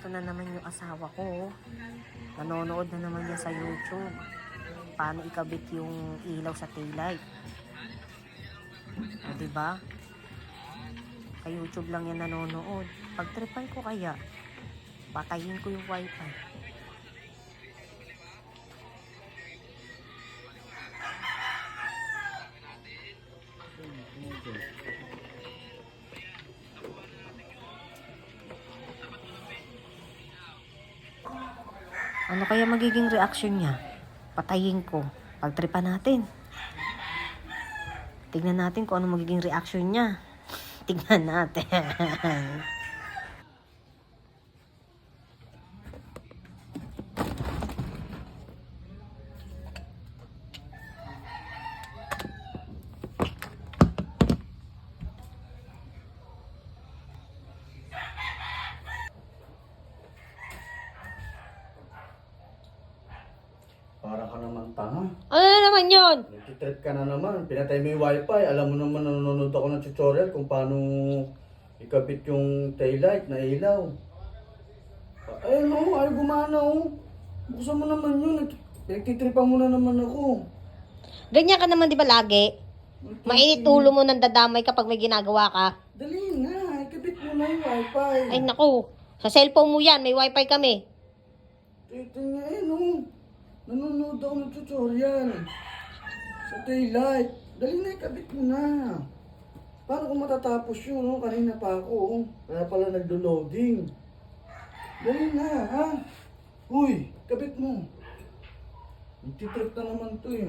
Ito na naman yung asawa ko. Nanonood na naman niya sa YouTube. Paano ikabit yung ilaw sa taillight. O, diba? Sa YouTube lang yan nanonood. Pagtripan ko kaya, patayin ko yung wifi. Ano kaya magiging reaction niya? Patayin ko. Pagtripan natin. Tignan natin kung ano magiging reaction niya. Tignan natin. Para ka naman tanga. Ano na naman yun? Nagtitrip ka na naman. Pinatay mo yung wifi. Alam mo naman nanonood ako ng tutorial kung paano ikabit yung taillight na ilaw. Ayun o, ay gumana o. Buksan mo naman yun. Nagtitripan mo na naman ako. Ganyan ka naman di ba lagi? Mainit ulo mo nang dadamay kapag may ginagawa ka. Dali na, ikabit mo na yung wifi. Ay naku, sa cellphone mo yan, may wifi kami. Ito nga yun o. Nanonood ako ng tutorial. Sa taillight. Dali na, ikabit mo na. Paano kung matatapos yun? No? Kanina pa ako. Oh. Kaya pala nagdo-loading. Dali na, ha? Uy, kabit mo. Nagtitrip na naman to eh.